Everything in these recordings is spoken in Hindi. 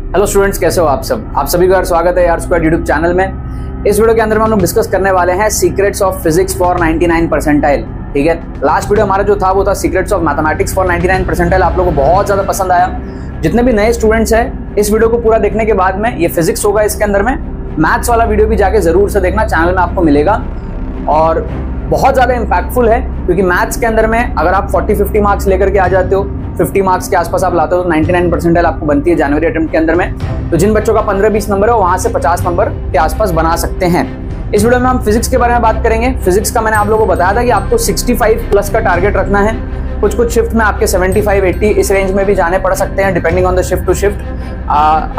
हेलो स्टूडेंट्स, कैसे हो आप सब? आप सभी का स्वागत है यार स्क्वाड यूट्यूब चैनल में। इस वीडियो के अंदर में हम लोग डिस्कस करने वाले हैं secrets of physics for 99 percentile. ठीक है, लास्ट वीडियो हमारा जो था वो था secrets of mathematics for 99 percentile. आप लोगों को बहुत ज्यादा पसंद आया। जितने भी नए स्टूडेंट्स हैं, इस वीडियो को पूरा देखने के बाद में ये फिजिक्स होगा, इसके अंदर में मैथ्स वाला वीडियो भी जाके जरूर से देखना, चैनल में आपको मिलेगा और बहुत ज्यादा इंपैक्टफुल है। क्योंकि मैथ्स के अंदर में अगर आप 40-50 मार्क्स लेकर के आ जाते हो, 50 मार्क्स के आसपास आप लाते हो तो 99 परसेंटाइल आपको बनती है जनवरी अटेम्प्ट के अंदर में। तो जिन बच्चों का 15-20 नंबर है वहां से 50 नंबर के आसपास बना सकते हैं। इस वीडियो में हम फिजिक्स के बारे में बात करेंगे। फिजिक्स का मैंने आप लोगों को बताया था कि आपको 65 प्लस का टारगेट रखना है। कुछ शिफ्ट में आपके 75-80 इस रेंज में भी जाने पड़ सकते हैं depending on the shift to shift.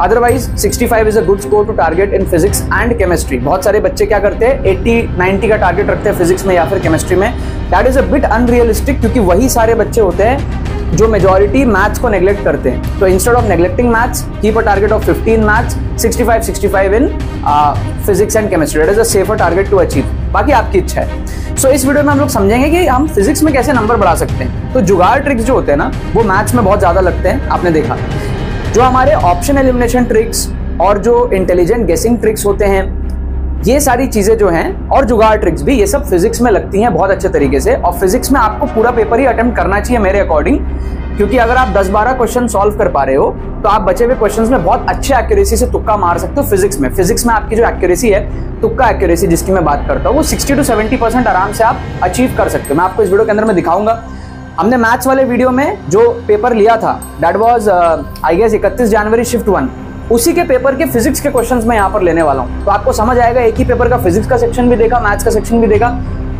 Otherwise 65 is a good score to target in physics and chemistry. बहुत सारे बच्चे क्या करते हैं 80-90 का टारगेट रखते हैं फिजिक्स में या फिर केमिस्ट्री में। That is a bit unrealistic, क्योंकि वही सारे बच्चे होते हैं जो मेजॉरिटी मैथ्स को नेग्लेक्ट करते हैं। तो instead of neglecting maths, keep a target of 15 maths, 65 in physics and chemistry. That is a safer target to achieve. बाकी आपकी इच्छा है। सो इस वीडियो में हम लोग समझेंगे कि हम फिजिक्स में कैसे नंबर बढ़ा सकते हैं। तो जुगाड़ ट्रिक्स जो होते हैं ना, वो मैथ्स में बहुत ज्यादा लगते हैं। आपने देखा जो हमारे ऑप्शन एलिमिनेशन ट्रिक्स और जो इंटेलिजेंट गेसिंग ट्रिक्स होते हैं, ये सारी चीजें जो हैं और जुगाड़ ट्रिक्स भी, ये सब फिजिक्स में लगती हैं बहुत अच्छे तरीके से। और फिजिक्स में आपको पूरा पेपर ही अटेम्प्ट करना चाहिए मेरे अकॉर्डिंग, क्योंकि अगर आप 10-12 क्वेश्चन सॉल्व कर पा रहे हो तो आप बचे हुए क्वेश्चंस में बहुत अच्छे एक्यूरेसी से तुक्का मार सकते हो। फिजिक्स में आपकी जो एक्यूरेसी है, तुक्का एक्यूरेसी जिसकी मैं बात करता हूँ, वो 60 to 70% आराम से आप अचीव कर सकते हो। मैं आपको इस वीडियो के अंदर में दिखाऊंगा। हमने मैथ्स वाले वीडियो में जो पेपर लिया था, that was I guess 31 January shift 1, उसी के पेपर के फिजिक्स के क्वेश्चंस मैं यहाँ पर लेने वाला हूँ। तो आपको समझ आएगा, एक ही पेपर का फिजिक्स का सेक्शन भी देगा, मैथ्स का सेक्शन भी देगा।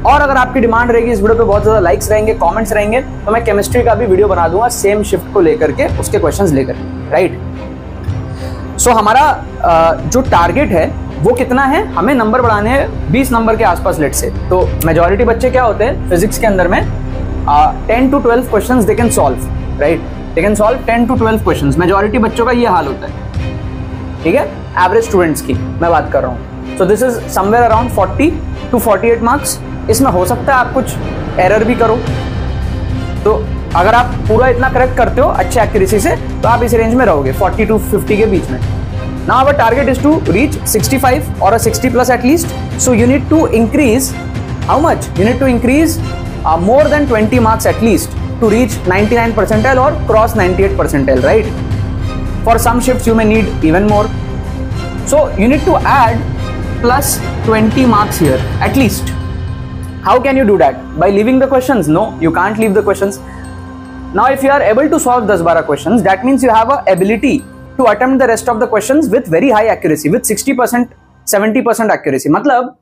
और अगर आपकी डिमांड रहेगी इस वीडियो पे, बहुत ज्यादा लाइक्स रहेंगे, कमेंट्स रहेंगे, तो मैं केमिस्ट्री का भी वीडियो बना दूंगा सेम शिफ्ट को लेकर के, उसके क्वेश्चंस लेकर। राइट, सो हमारा जो टारगेट है वो कितना है, हमें नंबर बढ़ाने हैं 20 नंबर के आसपास लेट से। तो मेजॉरिटी बच्चे क्या होते हैं फिजिक्स के अंदर में 10 to 12 questions they can solve. Right, they can solve 10 to 12 questions. Majority बच्चों का ये हाल होता है। ठीक है, एवरेज स्टूडेंट्स की मैं बात कर रहा हूँ। So this is somewhere around 40 to 48 marks. इसमें हो सकता है आप कुछ एरर भी करो, तो अगर आप पूरा इतना करेक्ट करते हो अच्छे एक्यूरेसी से, तो आप इस रेंज में रहोगे 40 to 50 के बीच में। Now our target is to reach 65 और 60 plus at least. So you need to increase how much? You need to increase more than 20 marks at least to reach 99 percentile or cross 98 percentile, right? For some shifts you may need even more. So you need to add plus 20 marks here at least. How can you do that? By leaving the questions? No, you can't leave the questions. Now if you are able to solve 10-12 questions, that means you have a ability to attempt the rest of the questions with very high accuracy, with 60%, 70% accuracy. मतलब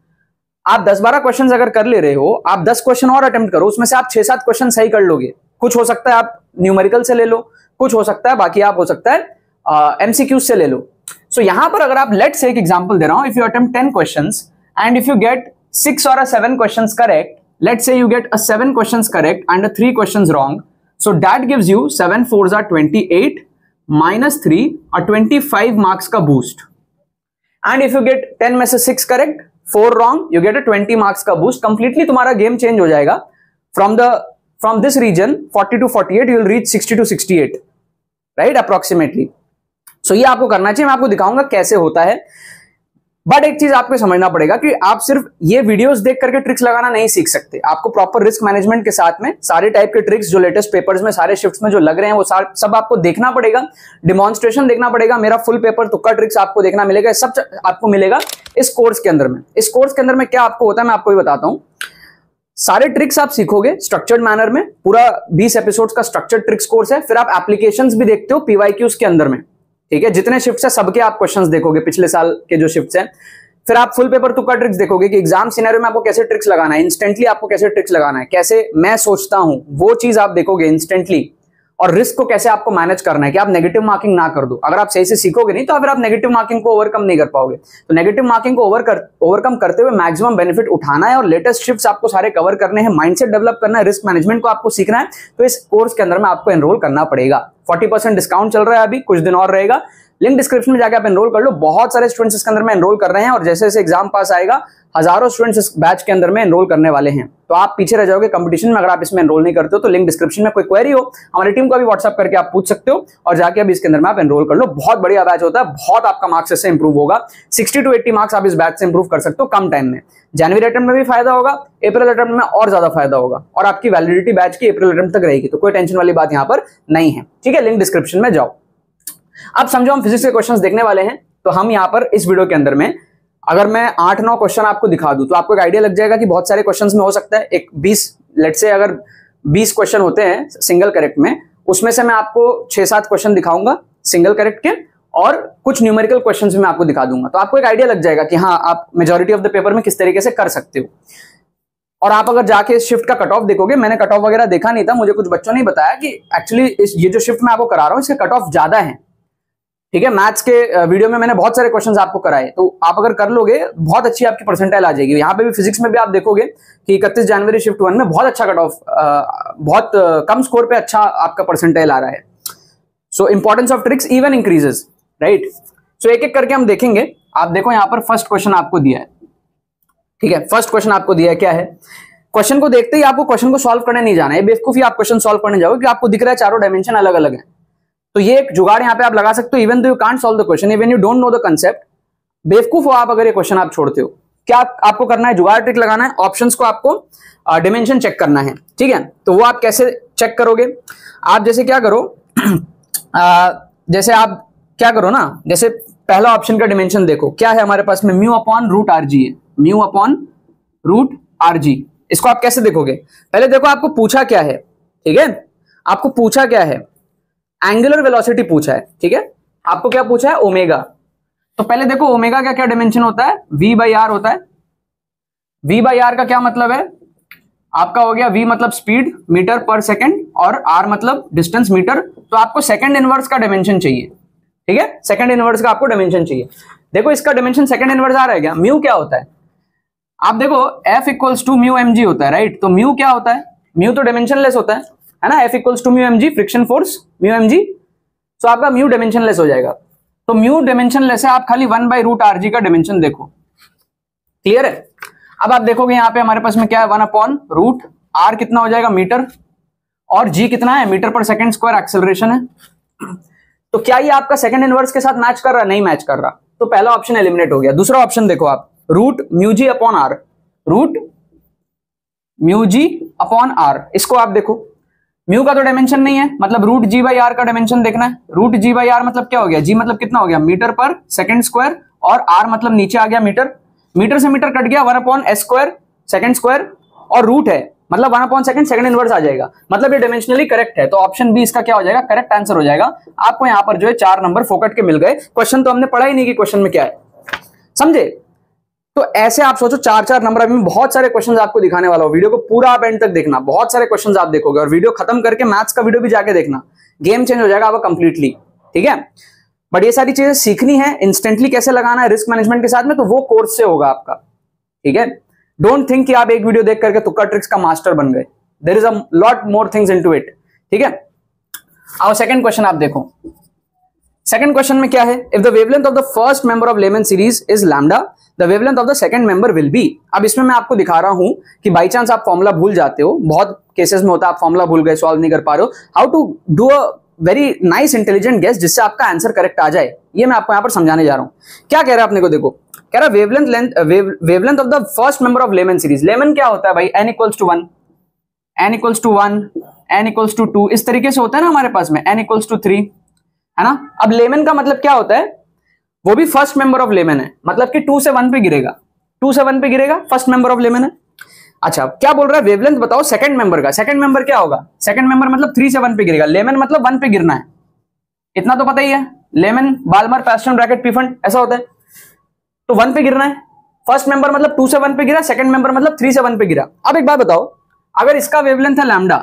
आप 10-12 क्वेश्चंस अगर कर ले रहे हो, आप 10 क्वेश्चन और अटेम्प्ट करो, उसमें से आप 6-7 क्वेश्चन सही कर लोगे। कुछ हो सकता है आप न्यूमेरिकल से ले लो, कुछ हो सकता है बाकी आप हो सकता है एमसीक्यू से ले लो। सो यहां पर अगर आप लेट्स से एक एग्जांपल दे रहा हूं, if you attempt 10 questions and if you get 6 or 7 questions correct, let's say you get 7 questions correct and 3 questions wrong, so that gives you 7 4s are 28 minus 3 or 25 marks का boost. And if you get 10 में से 6 correct, 4 wrong, you get a 20 marks का बूस्ट। कंप्लीटली तुम्हारा गेम चेंज हो जाएगा। From this reason 40 to 48 you will reach 60 to 68, right, approximately. So ये आपको करना चाहिए। मैं आपको दिखाऊंगा कैसे होता है। बट एक चीज आपको समझना पड़ेगा कि आप सिर्फ ये वीडियोस देख करके ट्रिक्स लगाना नहीं सीख सकते। आपको प्रॉपर रिस्क मैनेजमेंट के साथ में सारे टाइप के ट्रिक्स जो लेटेस्ट पेपर्स में, सारे शिफ्ट्स में जो लग रहे हैं, वो सब आपको देखना पड़ेगा। डिमॉन्स्ट्रेशन देखना पड़ेगा। मेरा फुल पेपर तुक्का ट्रिक्स आपको देखना मिलेगा। सब आपको मिलेगा इस कोर्स के अंदर में। इस कोर्स के अंदर में क्या आपको होता है मैं आपको भी बताता हूं। सारे ट्रिक्स आप सीखोगे स्ट्रक्चर्ड मैनर में। पूरा 20 एपिसोड्स का स्ट्रक्चर्ड ट्रिक्स कोर्स है। फिर आप एप्लीकेशंस भी देखते हो पीवाईक्यूज के अंदर में। ठीक है, जितने शिफ्ट्स है सबके आप क्वेश्चंस देखोगे, पिछले साल के जो शिफ्ट्स हैं। फिर आप फुल पेपर तुक्का ट्रिक्स देखोगे कि एग्जाम सिनेरियो में आपको कैसे ट्रिक्स लगाना है, इंस्टेंटली आपको कैसे ट्रिक्स लगाना है, कैसे मैं सोचता हूं वो चीज आप देखोगे इंस्टेंटली। और रिस्क को कैसे आपको मैनेज करना है कि आप नेगेटिव मार्किंग ना कर दो। अगर आप सही से सीखोगे नहीं तो फिर आप नेगेटिव मार्किंग को ओवरकम नहीं कर पाओगे। तो नेगेटिव मार्किंग को ओवरकम करते हुए मैक्सिमम बेनिफिट उठाना है और लेटेस्ट शिफ्ट्स आपको सारे कवर करने हैं, माइंडसेट डेवलप करना है, रिस्क मैनेजमेंट को आपको सीखना है। तो इस कोर्स के अंदर में आपको एनरोल करना पड़ेगा। 40% डिस्काउंट चल रहा है, अभी कुछ दिन और रहेगा। लिंक डिस्क्रिप्शन में जाकर आप एनरोल कर लो। बहुत सारे स्टूडेंट्स इसके अंदर में एनरोल कर रहे हैं और जैसे जैसे एग्जाम पास आएगा हजारों स्टूडेंट्स इस बैच के अंदर में एनरोल करने वाले हैं। तो आप पीछे रह जाओगे कंपटीशन में अगर आप इसमें एनरोल नहीं करते हो। तो लिंक डिस्क्रिप्शन में कोई क्वेरी हो हमारी टीम को अभी व्हाट्सअप करके आप पूछ सकते हो और जाके अभी इसके अंदर में आप एनरोल कर लो। बहुत बढ़िया बैच होता है, बहुत आपका मार्क्स इससे इंप्रूव होगा। 60 to 80 मार्क्स आप इस बैच से इंप्रूव कर सकते हो कम टाइम में। जनवरी अटेम्प्ट में भी फायदा होगा, अप्रैल अटेम्प्ट में और ज्यादा फायदा होगा और आपकी वैलिडिटी बैच की अप्रैल अटेम्प्ट तक रहेगी। तो कोई टेंशन वाली बात यहाँ पर नहीं है, ठीक है। लिंक डिस्क्रिप्शन में जाओ। अब समझो हम फिजिक्स के क्वेश्चंस देखने वाले हैं। तो हम यहाँ पर इस वीडियो के अंदर में अगर मैं 8-9 क्वेश्चन आपको दिखा दूं तो आपको एक आइडिया लग जाएगा कि बहुत सारे क्वेश्चंस में हो सकता है एक 20 लेट से अगर 20 क्वेश्चन होते हैं सिंगल करेक्ट में, उसमें से मैं आपको 6-7 क्वेश्चन दिखाऊंगा सिंगल करेक्ट के और कुछ न्यूमेरिकल क्वेश्चंस भी मैं आपको दिखा दूंगा। तो आपको एक आइडिया लग जाएगा कि हाँ आप मेजॉरिटी ऑफ द पेपर में किस तरीके से कर सकते हो। और आप अगर जाके शिफ्ट का कट ऑफ देखोगे, मैंने कट ऑफ वगैरह देखा नहीं था, मुझे कुछ बच्चों ने बताया कि एक्चुअली ये जो शिफ्ट मैं आपको करा रहा हूँ इसके कट ऑफ ज्यादा है, ठीक है। मैथ्स के वीडियो में मैंने बहुत सारे क्वेश्चंस आपको कराए, तो आप अगर कर लोगे बहुत अच्छी आपकी परसेंटाइल आ जाएगी। यहाँ पे भी फिजिक्स में भी आप देखोगे कि 31 जनवरी शिफ्ट 1 में बहुत अच्छा कट ऑफ, बहुत कम स्कोर पे अच्छा आपका परसेंटाइल आ रहा है। So importance of tricks even increases, right. So एक एक करके हम देखेंगे। आप देखो यहाँ पर फर्स्ट क्वेश्चन आपको दिया है, ठीक है। फर्स्ट क्वेश्चन आपको दिया है, क्या है? क्वेश्चन को देखते ही आपको क्वेश्चन को सॉल्व करने नहीं जाना है, बेवकूफी आप क्वेश्चन सॉल्व करने जाओगे कि आपको दिख रहा है चारों डायमेंशन अलग अलग है। तो ये एक जुगाड़ यहाँ पे आप लगा सकते हो। Even though you can't solve the question, even you don't know the concept, बेवकूफ हो आप अगर ये क्वेश्चन आप छोड़ते हो। क्या आपको करना है? जुगाड़ ट्रिक लगाना है। ऑप्शंस को आपको डिमेंशन चेक करना है, ठीक है। तो वो आप कैसे चेक करोगे? आप जैसे क्या करो जैसे आप क्या करो ना, जैसे पहला ऑप्शन का डिमेंशन देखो क्या है हमारे पास में, mu upon root R G है, mu upon root R G. इसको आप कैसे देखोगे? पहले देखो आपको पूछा क्या है, ठीक है। आपको पूछा क्या है? एंगुलर वेलोसिटी पूछा है, ठीक है। आपको क्या पूछा है? ओमेगा। तो पहले देखो ओमेगा का क्या डायमेंशन होता है? v बाई आर होता है। v बाई आर का क्या मतलब है? आपका हो गया v मतलब स्पीड मीटर पर सेकंड और r मतलब डिस्टेंस मीटर। तो आपको सेकंड इनवर्स का डायमेंशन चाहिए, ठीक है। सेकंड इनवर्स का आपको डायमेंशन चाहिए। देखो इसका डायमेंशन सेकंड इनवर्स आ रहा है क्या? म्यू क्या होता है? आप देखो F equals to mu mg होता है, राइट। तो म्यू क्या होता है? म्यू तो डायमेंशन लेस होता है ना। F equals to mu mg friction force mu mg, तो आपका म्यू डायमेंशन लेस हो जाएगा। तो म्यू डायमेंशन लेस है, आप खाली 1 बाई रूट आर जी का डायमेंशन देखो, क्लियर है। अब आप देखोगे यहाँ पे हमारे पास में क्या है, 1 अपॉन रूट आर कितना हो जाएगा? मीटर, और जी कितना है? मीटर पर सेकंड स्क्वायर एक्सेलरेशन है। तो क्या ये आपका सेकंड इनवर्स के साथ मैच कर रहा है? नहीं मैच कर रहा। तो पहला ऑप्शन एलिमिनेट हो गया। दूसरा ऑप्शन देखो आप, root mu g upon r, root mu g upon r. इसको आप देखो, म्यू का तो डायमेंशन नहीं है, मतलब रूट जी बाई आर का डायमेंशन देखना है। रूट जी बाई आर मतलब क्या हो गया? जी मतलब कितना हो गया? मीटर पर सेकंड स्क्वायर, और आर मतलब नीचे आ गया मीटर, मीटर से मीटर कट गया, 1 upon S square second square, और रूट है मतलब 1 अपॉन सेकंड इनवर्स आ जाएगा, मतलब ये डायमेंशनली करेक्ट है। तो ऑप्शन बी इसका क्या हो जाएगा? करेक्ट आंसर हो जाएगा। आपको यहाँ पर जो है 4 नंबर फोकट के मिल गए। क्वेश्चन तो हमने पढ़ा ही नहीं कि क्वेश्चन में क्या है, समझे। तो ऐसे आप सोचो 4-4 नंबर। अभी मैं बहुत सारे क्वेश्चंस आपको दिखाने वाला हूं, वीडियो को पूरा आप एंड तक देखना, बहुत सारे क्वेश्चंस आप देखोगे, और वीडियो खत्म करके मैथ्स का वीडियो भी जाके देखना, गेम चेंज हो जाएगा आपका कंप्लीटली, ठीक है। बट ये सारी चीजें सीखनी है, इंस्टेंटली कैसे लगाना है रिस्क मैनेजमेंट के साथ में, तो वो कोर्स से होगा आपका, ठीक है। डोंट थिंक कि आप एक वीडियो देख करके तुक्का ट्रिक्स का मास्टर बन गए। There is a lot more things into it, ठीक है। अब सेकंड क्वेश्चन आप देखो। सेकंड क्वेश्चन में क्या है? If the wavelength of the first member of Lyman series is lambda, the wavelength of the second member will be. अब इसमें मैं आपको दिखा रहा हूं कि बाई चांस आप फॉर्मूला भूल जाते हो, बहुत केसेस में होता है आप फॉर्मूला भूल गए, सॉल्व नहीं कर पा रहे हो, how to do a very nice intelligent guess जिससे आपका आंसर करेक्ट आ जाए। ये मैं आपको यहां पर समझाने जा रहा हूं। क्या कह रहा है अपने को? देखो कह रहा है wavelength of the first member of Lyman series. Lyman क्या होता है भाई? n equals to 1, n equals to 1, n equals to 2, इस तरीके से होता है ना हमारे पास में, n इक्वल्स टू 3, है ना। अब लेमन का मतलब क्या होता है? वो भी फर्स्ट मेंबर ऑफ लेमन है, मतलब कि 2 से 1 पे गिरेगा, 2 से 1 पे गिरेगा, फर्स्ट मेंबर ऑफ लेमन है। अच्छा क्या बोल रहा है? वेवलेंथ बताओ सेकंड मेंबर का। सेकंड मेंबर क्या होगा? सेकंड मेंबर मतलब 3 से 1 पे गिरेगा, लेमन मतलब 1 पे गिरना है, इतना तो पता ही है। लेमन, बाल्मर, पैस्टन, ब्रैकेट, पीफंट, ऐसा होता है, तो 1 पे गिरना है। फर्स्ट मेंबर मतलब 2 से 1 पे गिरा, सेकंड मेंबर मतलब 3 से 1 पे गिरा। अब एक बात बताओ, अगर इसका वेवलेंथ है लैम्डा,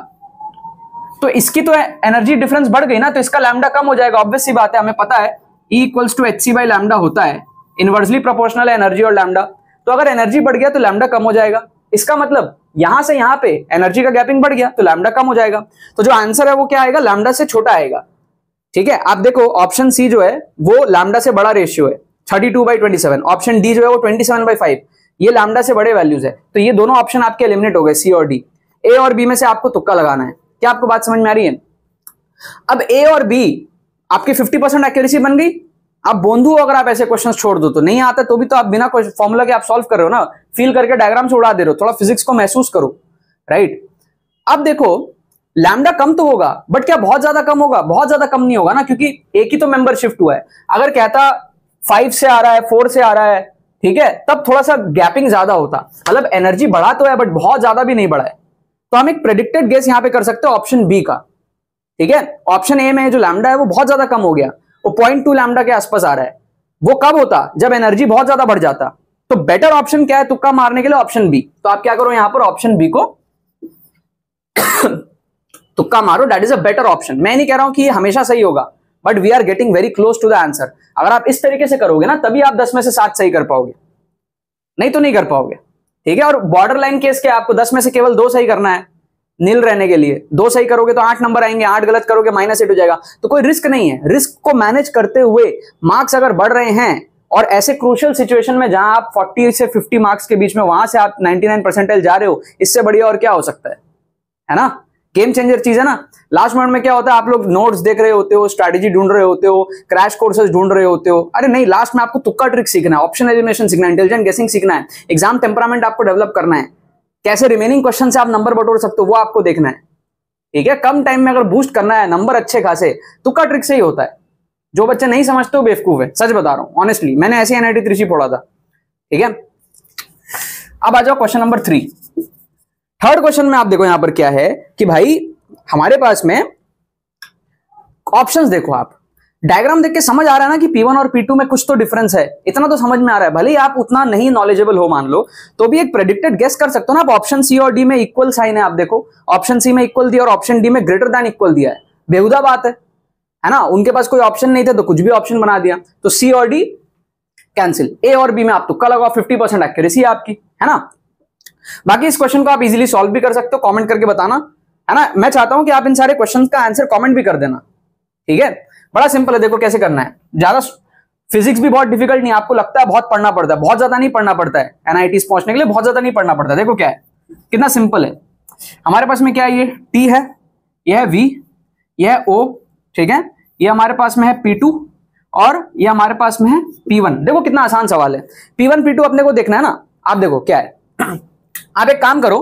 तो इसकी तो एनर्जी डिफरेंस बढ़ गई ना, तो इसका लैम्डा कम हो जाएगा। ऑब्वियस सी बात है, हमें पता है E equals to h c by lambda होता है, इनवर्सली प्रोपोर्शनल है एनर्जी और लैम्डा। तो अगर एनर्जी बढ़ गया तो लैम्डा कम हो जाएगा। इसका मतलब यहां से यहां पे एनर्जी का गैपिंग बढ़ गया तो लैम्डा कम हो जाएगा। तो जो आंसर है वो क्या आएगा? लैम्डा से छोटा आएगा। ठीक है, आप देखो ऑप्शन सी जो है वो लैम्डा से बड़ा रेशियो है 32/27, ऑप्शन डी जो है वो 27/5, ये लैम्डा से बड़े वैल्यूज है। तो ये दोनों ऑप्शन आपके एलिमिनेट हो गए, सी और डी। ए और बी में से आपको तुक्का लगाना है। क्या आपको बात समझ में आ रही है? अब ए और बी आपकी 50% एक्यूरेसी बन गई। आप बोंधू अगर आप ऐसे क्वेश्चन छोड़ दो तो नहीं आता, तो भी तो आप बिना फॉर्मूला के आप सॉल्व कर रहे हो ना, फील करके डायग्राम से उड़ा दे रहे हो, थोड़ा फिजिक्स को महसूस करो, राइट। अब देखो लैम्डा कम तो होगा, बट क्या बहुत ज्यादा कम होगा? बहुत ज्यादा कम नहीं होगा ना, क्योंकि एक ही तो मेंबर शिफ्ट हुआ है। अगर कहता 5 से आ रहा है, 4 से आ रहा है, ठीक है, तब थोड़ा सा गैपिंग ज्यादा होता, मतलब एनर्जी बढ़ा तो है बट बहुत ज्यादा भी नहीं बढ़ा है। तो हम एक प्रेडिक्टेड गेस यहां पे कर सकते हैं ऑप्शन बी का, ठीक है। ऑप्शन ए में जो लैम्डा है वो बहुत ज्यादा कम हो गया, वो 0.2 लैम्डा के आसपास आ रहा है। वो कब होता? जब एनर्जी बहुत ज्यादा बढ़ जाता। तो बेटर ऑप्शन क्या है तुक्का मारने के लिए? Option B. तो आप क्या करो, यहां पर ऑप्शन बी को तुक्का मारो, that is a better option. मैं नहीं कह रहा हूं कि ये हमेशा सही होगा, but we are getting very close to the answer. अगर आप इस तरीके से करोगे ना, तभी आप 10 में से 7 सही कर पाओगे, नहीं तो नहीं कर पाओगे, ठीक है। और बॉर्डर लाइन केस क्या, आपको 10 में से केवल 2 सही करना है नील रहने के लिए। 2 सही करोगे तो 8 नंबर आएंगे, 8 गलत करोगे -8 हो जाएगा। तो कोई रिस्क नहीं है। रिस्क को मैनेज करते हुए मार्क्स अगर बढ़ रहे हैं, और ऐसे क्रूशियल सिचुएशन में जहां आप 40 से 50 मार्क्स के बीच में, वहां से आप 99 परसेंटाइल जा रहे हो, इससे बढ़िया और क्या हो सकता है ना? गेम चेंजर चीज है ना। लास्ट मोमेंट में क्या होता है, आप लोग नोट्स देख रहे होते हो, स्ट्रैटेजी ढूंढ रहे होते हो, क्रैश कोर्सेज ढूंढ रहे होते हो। अरे नहीं, लास्ट में आपको तुक्का ट्रिक सीखना है, ऑप्शन एलिमिनेशन सीखना है, इंटेलिजेंट गेसिंग सीखना है, एग्जाम टेम्परामेंट आपको डेवलप करना है, कैसे रिमेनिंग क्वेश्चन से आप नंबर बटोर सकते हो वो आपको देखना है, ठीक है। कम टाइम में अगर बूस्ट करना है नंबर अच्छे खासे, तुक्का ट्रिक से ही होता है। जो बच्चे नहीं समझते हो बेवकूफ है, सच बता रहा हूं ऑनेस्टली। मैंने ऐसे NIT त्रिची पढ़ा था, ठीक है। अब आ जाओ क्वेश्चन नंबर 3। थर्ड क्वेश्चन में आप देखो यहां पर क्या है कि भाई हमारे पास में ऑप्शंस देखो, आप डायग्राम देख के समझ आ रहा है ना कि P1 और P2 में कुछ तो डिफरेंस है, इतना तो समझ में आ रहा है। भले ही आप उतना नहीं नॉलेजेबल हो मान लो, तो भी एक प्रेडिक्टेड गेस कर सकते हो ना आप। ऑप्शन सी और डी में इक्वल साइन है, आप देखो ऑप्शन सी में इक्वल दिया और ऑप्शन डी में ग्रेटर देन इक्वल दिया है। बेहुदा बात है ना। उनके पास कोई ऑप्शन नहीं थे तो कुछ भी ऑप्शन बना दिया, तो सी और डी कैंसिल। ए और बी में आप तुक्का लगाओ, 50% एक्यूरेसी है आपकी, है ना। बाकी इस क्वेश्चन को आप इजीली सॉल्व भी कर सकते हो, कमेंट करके बताना, है ना। मैं चाहता हूं कि आप इन सारे क्वेश्चंस का आंसर कमेंट भी कर देना, ठीक है। बड़ा सिंपल है, देखो कैसे करना है। ज्यादा फिजिक्स भी बहुत डिफिकल्ट नहीं, आपको लगता है बहुत पढ़ना पड़ता है, बहुत ज्यादा नहीं पढ़ना पड़ता है। NITs पहुंचने के लिए बहुत ज्यादा नहीं पढ़ना पड़ता। देखो क्या है, कितना सिंपल है। हमारे पास में क्या है, ये T है, यह है V, यह है O, ठीक है। ये हमारे पास में है P2 और ये हमारे पास में है P1। देखो कितना आसान सवाल है। P1 P2 अपने को देखना है ना। आप देखो क्या है, आप एक काम करो,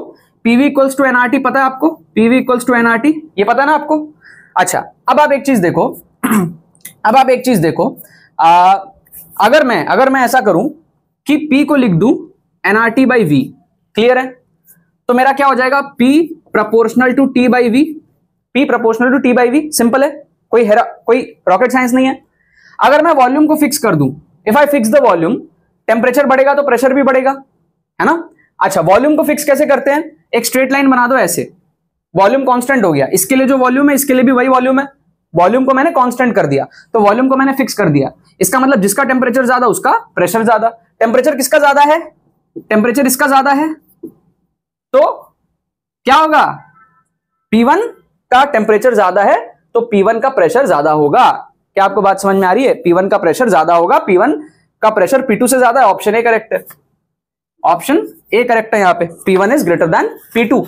PV इक्वल्स टू NRT पता है आपको? PV इक्वल्स टू NRT ये पता है ना आपको? अच्छा, अब आप एक चीज देखो अब आप एक चीज देखो, अगर मैं ऐसा करूं कि P को लिख दूं NRT बाई V, क्लियर है? तो मेरा क्या हो जाएगा, P proportional to T by V, P proportional to T by V। Simple है, कोई रॉकेट साइंस नहीं है। अगर मैं वॉल्यूम को फिक्स कर दूं, if I fix the volume, temperature बढ़ेगा तो प्रेशर भी बढ़ेगा, है ना। अच्छा, वॉल्यूम को फिक्स कैसे करते हैं? एक स्ट्रेट लाइन बना दो ऐसे, वॉल्यूम कांस्टेंट हो गया। इसके लिए जो वॉल्यूम है इसके लिए भी वही वॉल्यूम है। वॉल्यूम को मैंने कांस्टेंट कर दिया, तो वॉल्यूम को मैंने फिक्स कर दिया। इसका मतलब जिसका टेम्परेचर ज्यादा उसका प्रेशर ज्यादा। टेम्परेचर किसका ज्यादा है? टेम्परेचर इसका ज्यादा है, तो क्या होगा, P1 का टेम्परेचर ज्यादा है तो P1 का प्रेशर ज्यादा होगा। क्या आपको बात समझ में आ रही है? P1 का प्रेशर ज्यादा होगा, P1 का प्रेशर P2 से ज्यादा है। ऑप्शन ए करेक्ट है, ऑप्शन ए करेक्ट है यहाँ पे। P1 is greater than P2,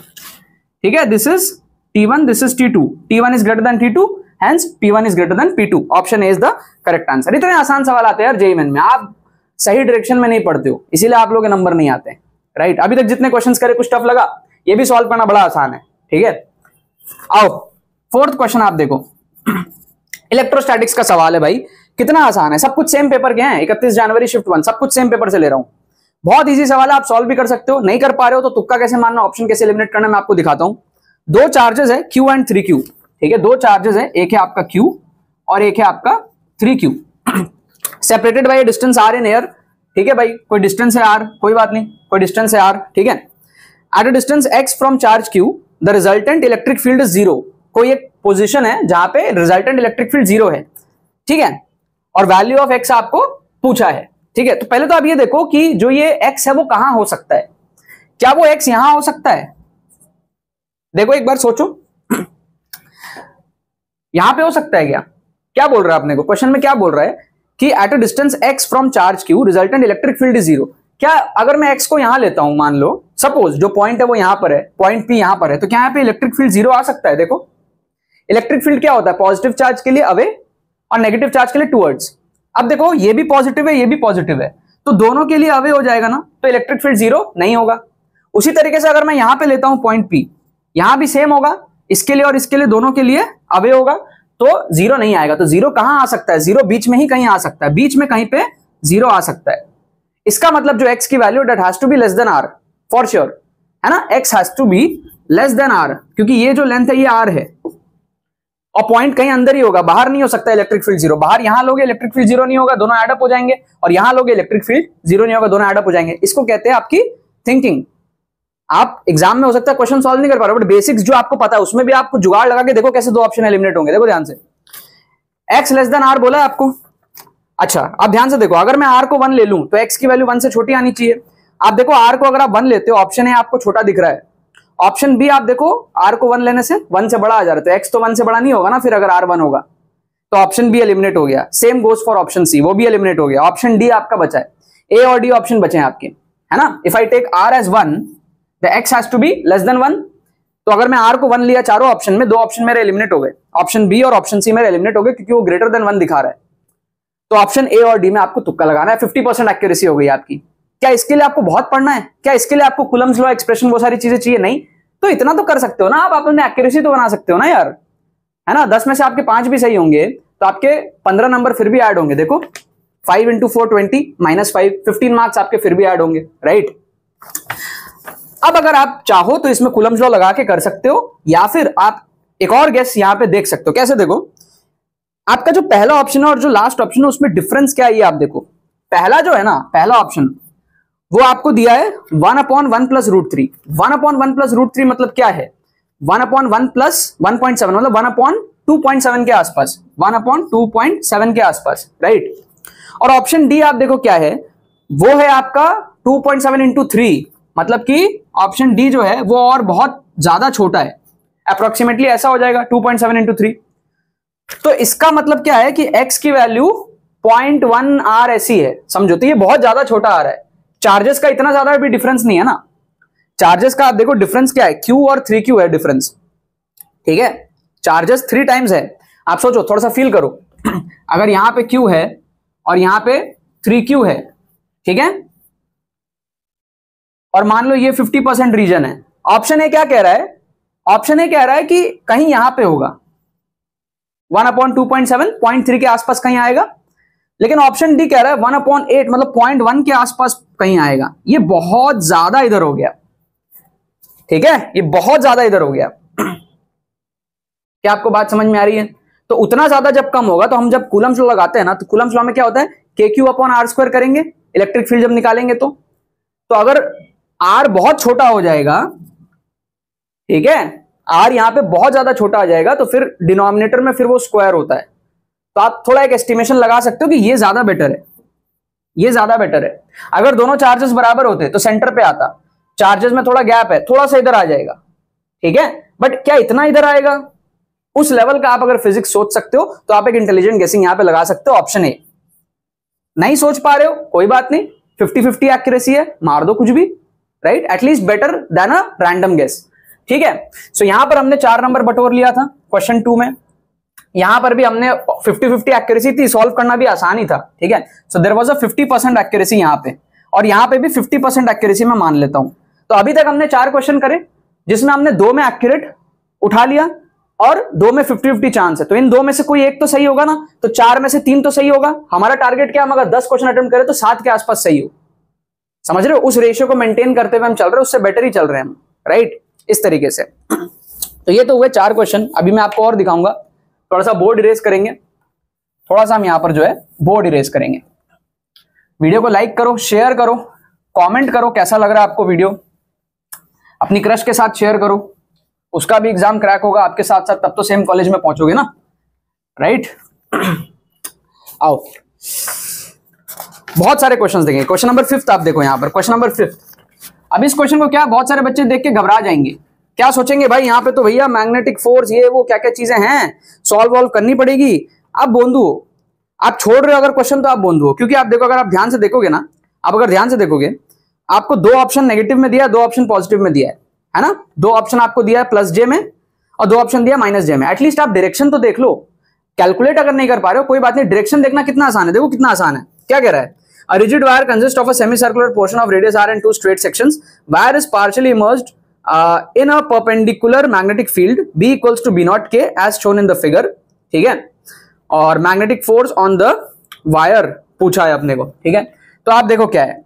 ठीक है। This is T1, this is T2, T1 is greater than T2, hence P1 is greater than P2। Option A is the correct answer. इतने आसान सवाल आते हैं यार JEE में, आप सही डायरेक्शन में नहीं पढ़ते हो, इसीलिए आप लोग के नंबर नहीं आते, राइट। अभी तक जितने क्वेश्चंस करे कुछ टफ लगा, ये भी सॉल्व करना बड़ा आसान है, ठीक है। आओ फोर्थ क्वेश्चन आप देखो, इलेक्ट्रोस्टैटिक्स का सवाल है भाई। कितना आसान है, सब कुछ सेम पेपर के हैं। 31 जनवरी शिफ्ट 1, सब कुछ सेम पेपर से ले रहा हूं। बहुत इजी सवाल है, आप सॉल्व भी कर सकते हो। नहीं कर पा रहे हो तो तुक्का कैसे मारना, ऑप्शन कैसे एलिमिनेट करना, मैं आपको दिखाता हूं। 2 चार्जेस है Q एंड 3Q, ठीक है। 2 चार्जेस है, एक है आपका Q और एक है आपका 3Q, separated by distance R in air, ठीक है भाई। कोई डिस्टेंस है R, कोई बात नहीं, कोई डिस्टेंस है R, ठीक है। At a distance x from charge Q the resultant electric field is 0। कोई एक पोजीशन है जहां पे रिजल्टेंट इलेक्ट्रिक फील्ड 0 है, ठीक है। और वैल्यू ऑफ x आपको पूछा है, ठीक है। तो पहले तो आप ये देखो कि जो ये x है वो कहां हो सकता है। क्या वो x यहां हो सकता है? देखो एक बार सोचो, यहां पे हो सकता है क्या? क्या बोल रहा है अपने को, क्वेश्चन में क्या बोल रहा है कि at a distance x from charge q resultant electric field is 0। क्या अगर मैं x को यहां लेता हूं, मान लो सपोज जो पॉइंट है वो यहां पर है, पॉइंट p यहां पर है, तो क्या यहां पे इलेक्ट्रिक फील्ड 0 आ सकता है? देखो इलेक्ट्रिक फील्ड क्या होता है, पॉजिटिव चार्ज के लिए अवे और नेगेटिव चार्ज के लिए टुवर्ड्स। अब देखो ये भी पॉजिटिव है, ये भी पॉजिटिव है, तो दोनों के लिए अवे हो जाएगा ना, तो इलेक्ट्रिक फील्ड 0 नहीं होगा। उसी तरीके से अगर मैं यहां पे लेता हूं पॉइंट P, यहां भी सेम होगा, इसके लिए और इसके लिए दोनों के लिए अवे होगा, तो 0 नहीं आएगा। तो 0 कहां आ सकता है? 0 बीच में ही कहीं आ सकता है, बीच में कहीं पे 0 आ सकता है। इसका मतलब जो x की value that has to be less than r for sure, है ना, x has to be less than r, क्योंकि ये जो लेंथ है ये r है और पॉइंट कहीं अंदर ही होगा, बाहर नहीं हो सकता इलेक्ट्रिक फील्ड 0। बाहर यहां लोगे इलेक्ट्रिक फील्ड 0 नहीं होगा, दोनों एडअप हो जाएंगे, और यहां लोगे इलेक्ट्रिक फील्ड 0 नहीं होगा, दोनों एडअप हो जाएंगे। इसको कहते हैं आपकी थिंकिंग। आप एग्जाम में हो सकता है क्वेश्चन सॉल्व नहीं कर पा रहे, बट बेसिक्स जो आपको पता है उसमें भी आपको जुगाड़ लगा के देखो कैसे दो ऑप्शन एलिमिनेट होंगे। देखो ध्यान से, x लेस देन r बोला है आपको। अच्छा अब ध्यान से देखो, अगर मैं r को 1 ले लूं तो x की वैल्यू 1 से छोटी आनी चाहिए। आप देखो r को अगर आप 1 लेते हो, ऑप्शन है आपको छोटा दिख रहा है, ऑप्शन बी आप देखो r को 1 लेने से 1 से बड़ा आ जा रहा है, तो x तो 1 से बड़ा नहीं होगा ना फिर अगर r 1 होगा, तो ऑप्शन बी एलिमिनेट हो गया। Same goes for option C, वो भी एलिमिनेट हो गया। ऑप्शन डी आपका बचा है, ए और डी ऑप्शन बचे हैं आपके, है ना। If I take r as 1 the x has to be less than 1, तो अगर मैं r को 1 लिया चारों ऑप्शन में, दो ऑप्शन मेरे एलिमिनेट हो गए, ऑप्शन बी और ऑप्शन सी मेरे एलिमिनेट हो गए क्योंकि वो ग्रेटर देन 1 दिखा रहा है। तो ऑप्शन ए और डी में आपको तुक्का लगाना है। 50% एक्यूरेसी हो गई आपकी। क्या इसके लिए आपको बहुत पढ़ना है? क्या इसके लिए आपको कूलम्स लॉ, एक्सप्रेशन, वो सारी चीजें चाहिए? नहीं, तो इतना तो कर सकते हो ना आप, अपने एक्यूरेसी तो बना सकते हो ना यार, है ना। 10 में से आपके 5 भी सही होंगे तो आपके 15 नंबर फिर भी ऐड होंगे। देखो 5 इंटू 4 20 माइनस 5, 15 मार्क्स आपके फिर भी ऐड होंगे, राइट। अब अगर आप चाहो तो इसमें कूलम्स लॉ लगा के कर सकते हो, या फिर आप एक और गेस यहां पे देख सकते हो। कैसे? देखो आपका जो पहला ऑप्शन है और जो लास्ट ऑप्शन है उसमें डिफरेंस क्या है ये आप देखो। पहला जो है ना, पहला ऑप्शन वो आपको दिया है 1/1 प्लस √3। 1/1 प्लस √3 मतलब क्या है? 1/1 प्लस 1.7 मतलब 1/2.7 के आसपास, 1/2.7 के आसपास, राइट। और ऑप्शन डी आप देखो क्या है, वो है आपका 2.7 इंटू 3, मतलब कि ऑप्शन डी जो है वो और बहुत ज्यादा छोटा है, अप्रोक्सीमेटली ऐसा हो जाएगा 2.7 इंटू 3। तो इसका मतलब क्या है कि x की वैल्यू 0.1 r ऐसी है, समझो। तो ये बहुत ज्यादा छोटा आ रहा है, चार्जेस का इतना ज्यादा भी डिफरेंस नहीं है ना। चार्जेस का आप देखो डिफरेंस क्या है, q और 3q है डिफरेंस, ठीक है। चार्जेस 3 टाइम्स है। आप सोचो, थोड़ा सा फील करो, अगर यहां पे q है और यहां पे 3q है, ठीक है, और मान लो ये 50% रीजन है। ऑप्शन ए क्या कह रहा है? ऑप्शन ए कह रहा है कि कहीं यहां पे होगा 1/2.7, 0.3 के आसपास कहीं आएगा, लेकिन ऑप्शन डी कह रहा है 1/8 मतलब 0.1 के आसपास कहीं आएगा। ये बहुत ज्यादा इधर हो गया, ठीक है, ये बहुत ज्यादा इधर हो गया। क्या आपको बात समझ में आ रही है? तो उतना ज्यादा जब कम होगा, तो हम जब कूलम्स लॉ लगाते हैं ना, तो कूलम्स लॉ में क्या होता है, KQ/r² करेंगे इलेक्ट्रिक फील्ड जब निकालेंगे तो अगर r बहुत छोटा हो जाएगा, ठीक है, r यहां पे बहुत ज्यादा छोटा आ जाएगा, तो फिर डिनोमिनेटर में फिर वो स्क्वायर होता है। तो आप थोड़ा एक एस्टिमेशन लगा सकते हो कि ये ज्यादा बेटर है, ये ज्यादा बेटर है। अगर दोनों चार्जेस बराबर होते तो सेंटर पे आता, चार्जेस में थोड़ा गैप है, थोड़ा सा इधर आ जाएगा, ठीक है, बट क्या इतना इधर आएगा? उस लेवल का आप अगर फिजिक्स सोच सकते हो तो आप एक इंटेलिजेंट गेसिंग यहां पे लगा सकते हो, ऑप्शन ए। नहीं सोच पा रहे हो, कोई बात नहीं, 50-50 एक्यूरेसी है, मार दो कुछ भी, right, at least better than a random guess, ठीक है। सो यहां पर हमने 4 नंबर बटोर लिया था क्वेश्चन 2 में, यहां पर भी हमने 50-50 एक्यूरेसी थी, सॉल्व करना भी आसान ही था, ठीक है। So there was a 50% accuracy यहां पे, और यहां पे भी 50% एक्यूरेसी मैं मान लेता हूं। तो अभी तक हमने 4 क्वेश्चन करे, जिसमें हमने 2 में एक्यूरेट उठा लिया और 2 में 50-50 चांस है, तो इन 2 में से कोई एक तो सही होगा ना, तो 4 में से 3 तो सही होगा। हमारा टारगेट क्या, हम अगर 10 क्वेश्चन अटेम्प्ट करें तो 7 के आसपास सही हो, समझ रहे हो? उस रेशियो को मेंटेन करते हुए हम चल रहे हैं, उससे बेटर ही चल रहे हैं हम, राइट, इस तरीके से। तो ये तो हुए 4 क्वेश्चन। अभी मैं आपको और दिखाऊंगा, थोड़ा सा बोर्ड इरेज करेंगे, थोड़ा सा हम यहां पर जो है बोर्ड इरेज करेंगे। वीडियो को लाइक करो, शेयर करो, कमेंट करो कैसा लग रहा है आपको वीडियो, अपनी क्रश के साथ शेयर करो, उसका भी एग्जाम क्रैक होगा आपके साथ साथ, तब तो सेम कॉलेज में पहुंचोगे ना, राइट। आओ, बहुत सारे क्वेश्चंस देखेंगे। क्वेश्चन नंबर 5 आप देखो यहां पर, क्वेश्चन नंबर 5। अब इस क्वेश्चन को क्या बहुत सारे बच्चे देख के घबरा जाएंगे, क्या सोचेंगे, भाई यहाँ पे तो भैया मैग्नेटिक फोर्स, ये वो क्या क्या चीजें हैं, सॉल्व वॉल्व करनी पड़ेगी, आप बोंदू हो, आप छोड़ रहे हो अगर क्वेश्चन तो आप बोंदू हो, क्योंकि आप देखो, अगर आप ध्यान से देखोगे ना, आप अगर ध्यान से देखोगे, आपको दो ऑप्शन नेगेटिव में दिया, दो ऑप्शन पॉजिटिव में दिया है ना, दो ऑप्शन आपको दिया है प्लस जे में और दो ऑप्शन दिया माइनस जे में। एटलीस्ट आप डायरेक्शन तो देख लो, कैलकुलेट अगर नहीं कर पा रहे हो कोई बात नहीं, डायरेक्शन देखना कितना आसान है, देखो कितना आसान है। क्या कह रहा है, a rigid wire consists of a semicircular portion of radius r and two straight sections. Wire is partially immersed in a perpendicular magnetic field B equals to B naught K as shown in the figure, ठीक है, और magnetic force on the wire पूछा है अपने को, ठीक है। तो आप देखो क्या है,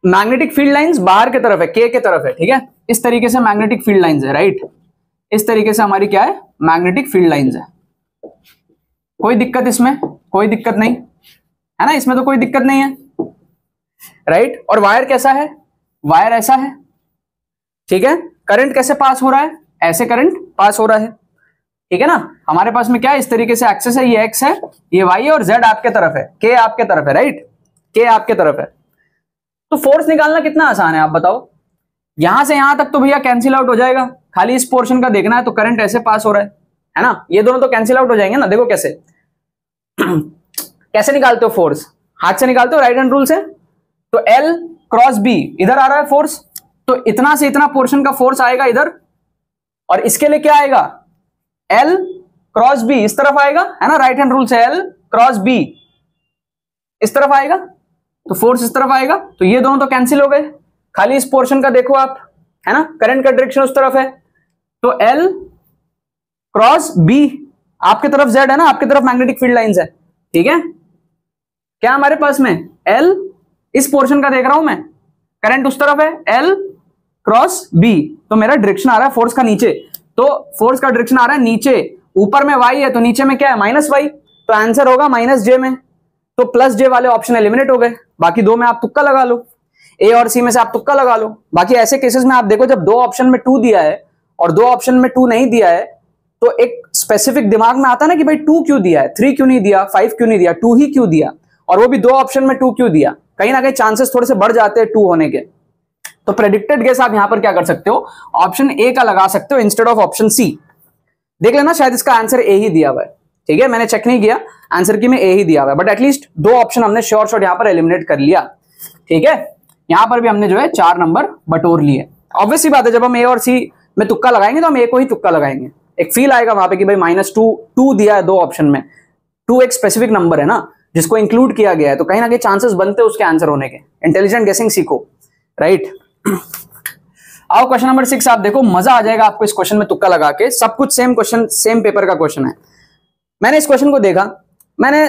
मैग्नेटिक फील्ड लाइंस बाहर की तरफ है, के के तरफ है, ठीक है, इस तरीके से मैग्नेटिक फील्ड लाइंस है, राइट, इस तरीके से हमारी क्या है, मैग्नेटिक फील्ड लाइंस है। कोई दिक्कत इसमें, कोई दिक्कत नहीं है ना, इसमें तो कोई दिक्कत नहीं है, राइट। और वायर कैसा है, वायर ऐसा है, ठीक है। करंट कैसे पास हो रहा है, ऐसे करंट पास हो रहा है, ठीक है ना। हमारे पास में क्या है, इस तरीके से एक्सेस है, ये एक्स है, ये वाई है और जेड आपके तरफ है, के आपके तरफ है, राइट, के आपके तरफ है। तो फोर्स निकालना कितना आसान है आप बताओ, यहां से यहां तक तो भैया कैंसिल आउट हो जाएगा, खाली इस पोर्शन का देखना है, तो करंट ऐसे पास हो रहा है ना, ये दोनों तो कैंसिल आउट हो जाएंगे ना। देखो कैसे कैसे निकालते हो फोर्स, हाथ से निकालते हो राइट हैंड रूल से। तो L क्रॉस B इधर आ रहा है फोर्स, तो इतना से इतना पोर्शन का फोर्स आएगा इधर, और इसके लिए क्या आएगा, L क्रॉस B इस तरफ आएगा, है ना, राइट हैंड रूल से L क्रॉस B इस तरफ आएगा, तो फोर्स इस तरफ आएगा, तो ये दोनों तो कैंसिल हो गए, खाली इस पोर्शन का देखो आप, है ना, करंट का डायरेक्शन उस तरफ है, तो L क्रॉस B आपके तरफ Z है ना, आपके तरफ मैग्नेटिक फील्ड लाइंस है, ठीक है। क्या हमारे पास में L इस पोर्शन का देख रहा हूं मैं, करंट उस तरफ है, L क्रॉस B, तो मेरा डायरेक्शन आ रहा है फोर्स का नीचे, तो फोर्स का डायरेक्शन आ रहा है नीचे, ऊपर में Y है तो नीचे में क्या है, माइनस Y, तो आंसर होगा माइनस J में। तो प्लस J वाले ऑप्शन एलिमिनेट हो गए, बाकी दो में आप तुक्का लगा लो, A और C में से आप तुक्का लगा लो। बाकी ऐसे केसेस में आप देखो, जब दो ऑप्शन में 2 दिया है और दो ऑप्शन में 2 नहीं दिया है, तो एक स्पेसिफिक दिमाग में आता है ना कि भाई 2 क्यों दिया है, 3 क्यों नहीं दिया, 5 क्यों नहीं दिया, 2 ही क्यों दिया, और वो भी दो ऑप्शन में 2 क्यों दिया, कहीं ना कहीं चांसेस थोड़े से बढ़ जाते हैं 2 होने के। तो प्रेडिक्टेड गेस आप यहां पर क्या कर सकते हो, ऑप्शन ए का लगा सकते हो इंस्टेड ऑफ ऑप्शन सी। देख लेना, शायद इसका आंसर ए ही दिया हुआ है, ठीक है, मैंने चेक नहीं किया आंसर की में ए ही दिया हुआ है, बट एटलीस्ट दो ऑप्शन हमने श्योर शॉट यहां पर एलिमिनेट कर लिया, ठीक है। यहां पर भी हमने जो है 4 नंबर बटोर लिए। ऑब्वियसली बात है, जब हम ए और सी में तुक्का लगाएंगे तो हम ए को ही तुक्का लगाएंगे, एक फील आएगा वहां पे कि भाई -2 दिया है दो ऑप्शन में, 2 एक स्पेसिफिक नंबर है ना जिसको इंक्लूड किया गया है, तो कहीं ना कहीं चांसेस बनते हैं उसके आंसर होने के। इंटेलिजेंट गेसिंग सीखो, राइट। आओ क्वेश्चन नंबर 6 आप देखो, मजा आ जाएगा आपको इस क्वेश्चन में तुक्का लगा के, सब कुछ सेम क्वेश्चन, सेम पेपर का क्वेश्चन है। मैंने इस क्वेश्चन को देखा, मैंने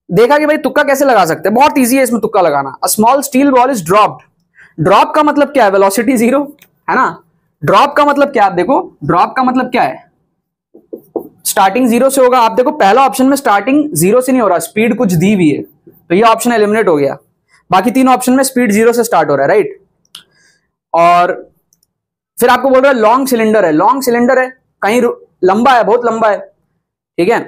देखा कि भाई तुक्का कैसे लगा सकते हैं, बहुत ईजी है इसमें तुक्का लगाना। A small steel ball is dropped, drop का मतलब क्या है, वेलोसिटी 0 है ना, ड्रॉप का मतलब क्या है, आप देखो ड्रॉप का मतलब क्या है, स्टार्टिंग 0 से होगा। आप देखो पहला ऑप्शन में स्टार्टिंग 0 से नहीं हो रहा, स्पीड कुछ दी हुई है, तो ये ऑप्शन एलिमिनेट हो गया। बाकी 3 ऑप्शन में स्पीड 0 से स्टार्ट हो रहा है, राइट। और फिर आपको बोल रहा है लॉन्ग सिलेंडर है, लॉन्ग सिलेंडर है, कहीं लंबा है, बहुत लंबा है, ठीक है।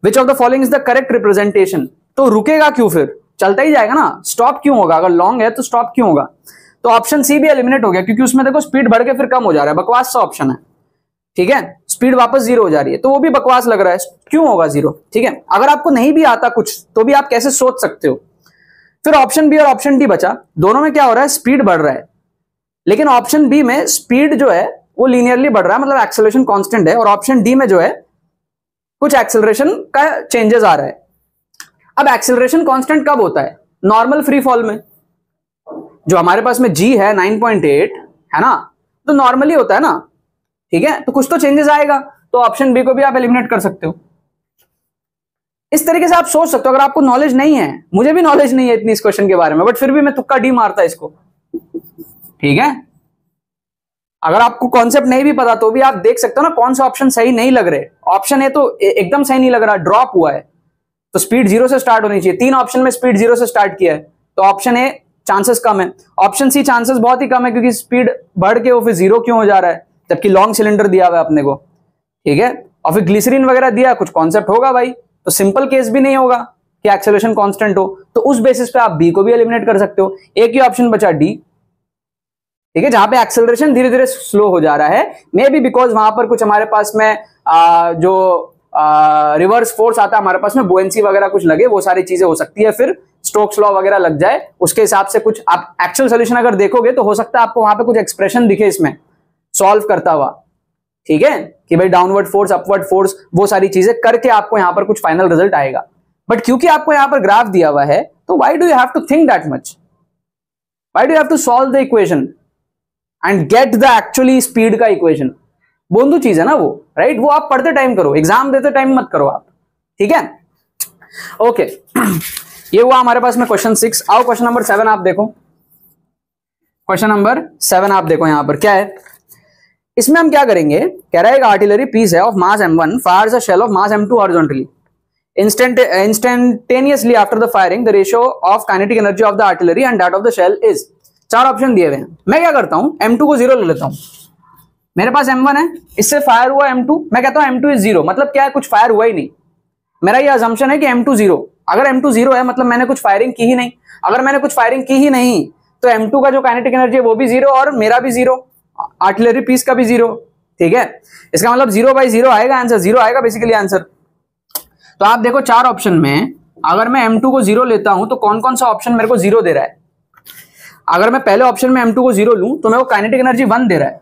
Which of the following is the correct representation, तो रुकेगा क्यों, फिर चलता ही जाएगा ना, स्टॉप क्यों होगा, अगर लॉन्ग है तो स्टॉप क्यों होगा। तो ऑप्शन सी भी एलिमिनेट हो गया, क्योंकि उसमें देखो स्पीड बढ़ के फिर कम हो जा रहा है, बकवास सा ऑप्शन है, ठीक है, स्पीड वापस 0 हो जा रही है, तो वो भी बकवास लग रहा है, क्यों होगा 0, ठीक है। अगर आपको नहीं भी आता कुछ तो भी आप कैसे सोच सकते हो। फिर ऑप्शन बी और ऑप्शन डी बचा, दोनों में क्या हो रहा है, स्पीड बढ़ रहा है, लेकिन ऑप्शन बी में स्पीड जो है वो लीनियरली बढ़ रहा है, मतलब एक्सेलरेशन कांस्टेंट है, और ऑप्शन डी में जो है कुछ एक्सेलरेशन का चेंजेस आ रहा है। अब एक्सेलरेशन कांस्टेंट कब होता है, नॉर्मल फ्री फॉल में, जो हमारे पास में जी है 9.8 है ना, तो नॉर्मली होता है ना, ठीक है, तो कुछ तो चेंजेस आएगा, तो ऑप्शन बी को भी आप एलिमिनेट कर सकते हो। इस तरीके से आप सोच सकते हो, अगर आपको नॉलेज नहीं है, मुझे भी नॉलेज नहीं है इतनी इस क्वेश्चन के बारे में, बट फिर भी मैं तुक्का डी मारता इसको, ठीक है। अगर आपको कॉन्सेप्ट नहीं भी पता तो भी आप देख सकते हो ना कौन सा ऑप्शन सही नहीं लग रहे। ऑप्शन ए तो एकदम सही नहीं लग रहा, ड्रॉप हुआ है, तो स्पीड 0 से स्टार्ट होनी चाहिए, 3 ऑप्शन में स्पीड 0 से स्टार्ट किया है, तो ऑप्शन ए चांसेस कम है। ऑप्शन सी चांसेस बहुत ही कम है, क्योंकि स्पीड बढ़ के वो फिर 0 क्यों हो जा रहा है, जबकि लॉन्ग सिलेंडर दिया हुआ है अपने को, ठीक है। और फिर ग्लिसरीन वगैरह दिया, कुछ कॉन्सेप्ट होगा भाई, तो सिंपल केस भी नहीं होगा कि एक्सेलरेशन कांस्टेंट हो, तो उस बेसिस पे आप बी को भी एलिमिनेट कर सकते हो। एक ही ऑप्शन बचा डी, ठीक है, जहां पे एक्सेलरेशन धीरे धीरे स्लो हो जा रहा है, मे बी बिकॉज वहां पर कुछ हमारे पास में जो रिवर्स फोर्स आता है हमारे पास में, बुएंसी वगैरह कुछ लगे, वो सारी चीजें हो सकती है, फिर स्टोक्स लॉ वगैरह लग जाए, उसके हिसाब से कुछ आप एक्चुअल सोल्यूशन अगर देखोगे तो हो सकता है आपको वहां पे कुछ एक्सप्रेशन दिखे इसमें सॉल्व करता हुआ, ठीक है, कि भाई डाउनवर्ड फोर्स, अपवर्ड फोर्स, वो सारी चीजें करके आपको यहां पर कुछ फाइनल रिजल्ट आएगा। बट क्योंकि आपको यहां पर ग्राफ दिया हुआ है, तो why do you have to think that much, why do you have to solve the equation and get the actually speed का इक्वेशन, बोंदू चीज है ना वो, राइट, वो आप पढ़ते टाइम करो, एग्जाम देते टाइम मत करो आप, ठीक है, ओके। ये हुआ हमारे पास में क्वेश्चन 6। आओ क्वेश्चन नंबर 7 आप देखो, क्वेश्चन नंबर 7 आप देखो यहां पर क्या है। इसमें हम क्या करेंगे, कह रहा है एक आर्टिलरी पीस है of mass m1 fires a shell of mass m2 horizontally instantaneously after the firing, the ratio of kinetic energy of the artillery and that of the shell is. 4 option दिए हुए हैं। मैं क्या करता हूं, m2 को 0 ले लेता हूं, मेरे पास m1 है, इससे फायर हुआ m2, मैं कहता हूं m2 इज 0, मतलब क्या है, कुछ फायर हुआ ही नहीं। मेरा ये अजम्पशन है कि m2 0, अगर m2 0 है मतलब मैंने कुछ फायरिंग की ही नहीं, अगर मैंने कुछ फायरिंग की ही नहीं तो m2 का जो काइनेटिक एनर्जी है वो भी 0 और मेरा भी 0, आर्टिलरी पीस का भी 0, ठीक है, इसका मतलब 0/0 आएगा आंसर, 0 आएगा बेसिकली आंसर। तो आप देखो 4 ऑप्शन में अगर मैं m2 को 0 लेता हूं तो कौन कौन सा ऑप्शन मेरे को 0 दे रहा है। अगर मैं पहले ऑप्शन में m2 को 0 लूं तो मेरे को काइनेटिक एनर्जी 1 दे रहा है,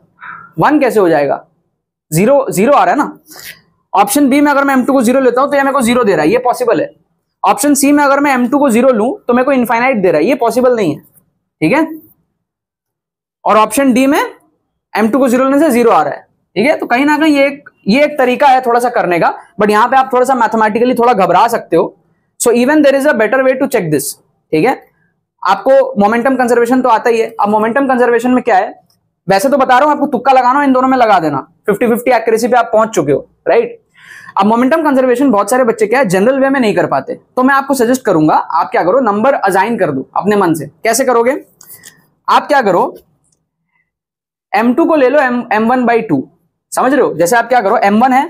1 कैसे हो जाएगा, 0 आ रहा है ना। ऑप्शन बी में अगर मैं m2 को 0 लेता हूं तो ये मेरे को 0 दे रहा है, ये पॉसिबल है। ऑप्शन सी में अगर मैं m2 को 0 लूं तो मेरे को इनफाइनाइट दे रहा है, ये पॉसिबल नहीं है, ठीक है। और ऑप्शन डी में m2 को 0 लेने से 0 आ रहा है, ठीक है। तो कहीं ना कहीं ये एक तरीका है थोड़ा सा करने का, बट यहां पे आप थोड़ा सा मैथमेटिकली थोड़ा घबरा सकते हो। So even there is a better way to check this, ठीक है। आपको मोमेंटम कंजर्वेशन तो आता ही है। अब मोमेंटम कंजर्वेशन में क्या है, वैसे तो बता रहा हूं आपको, तुक्का लगाना, इन दोनों में लगा देना, 50-50 एक्यूरेसी पे आप पहुंच चुके हो, राइट। अब मोमेंटम कंजर्वेशन बहुत सारे बच्चे क्या है जनरल वे में नहीं कर पाते, तो मैं आपको सजेस्ट करूंगा आप क्या करो, नंबर असाइन कर दो अपने मन से। कैसे करोगे, आप क्या करो, m2 को ले लो m1/2, समझ रहे हो। जैसे आप क्या करो, m1 है,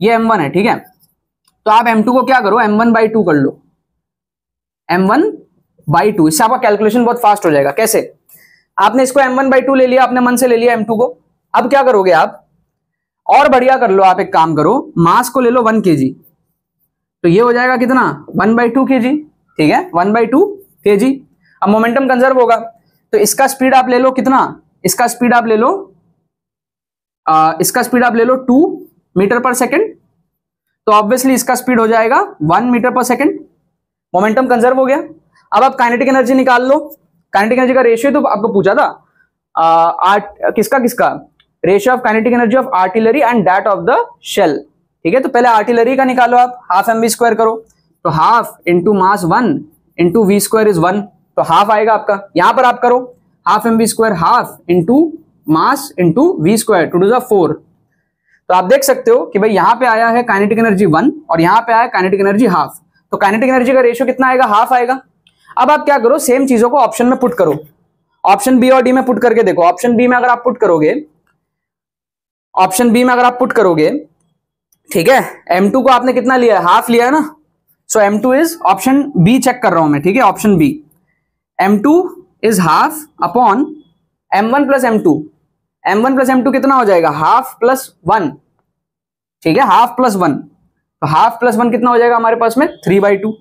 ये m1 है, ठीक है, तो आप m2 को क्या करो, m1/2 कर लो, m1/2, इससे आपका कैलकुलेशन बहुत फास्ट हो जाएगा। कैसे, आपने इसको m1/2 ले लिया, अपने मन से ले लिया m2 को। अब क्या करोगे आप, और बढ़िया कर लो, आप एक काम करो, मास को ले लो 1 kg, तो ये हो जाएगा कितना, 1/2 kg, ठीक है, 1/2 kg। अब मोमेंटम कंजर्व होगा, तो इसका स्पीड आप ले लो कितना, इसका स्पीड आप ले लो इसका स्पीड आप ले लो 2 मीटर पर सेकेंड, तो ऑब्वियसली इसका स्पीड हो जाएगा 1 मीटर पर सेकेंड, मोमेंटम कंजर्व हो गया। अब आप काइनेटिक एनर्जी निकाल लो, काइनेटिक एनर्जी का रेशियो तो आपको पूछा था, किसका ratio of kinetic energy of artillery and that of the shell, ठीक है। तो पहले आर्टिलरी का निकालो आप, हाफ mv² करो, तो half into mass 1 into v² is 1, तो हाफ आएगा आपका। यहां पर आप करो half mv², half into mass into v² to do the 4, तो आप देख सकते हो कि भाई यहां पे आया है काइनेटिक एनर्जी 1 और यहां पे आया काइनेटिक एनर्जी हाफ, तो काइनेटिक एनर्जी का रेशियो कितना आएगा, हाफ आएगा। अब आप क्या करो, सेम चीजों को ऑप्शन में पुट करो, ऑप्शन बी और डी में पुट करके देखो। ऑप्शन बी में अगर आप पुट करोगे, ऑप्शन बी में अगर आप पुट करोगे, ठीक है, m2 को आपने कितना लिया है, हाफ लिया है ना, so m2 is, option B check कर रहा हूं मैं, ठीक है, option B, m2 is half upon m1 plus m2, m1 plus m2 कितना हो जाएगा, हाफ प्लस 1, ठीक है, हाफ प्लस 1, तो हाफ प्लस 1 कितना हो जाएगा हमारे पास में 3/2,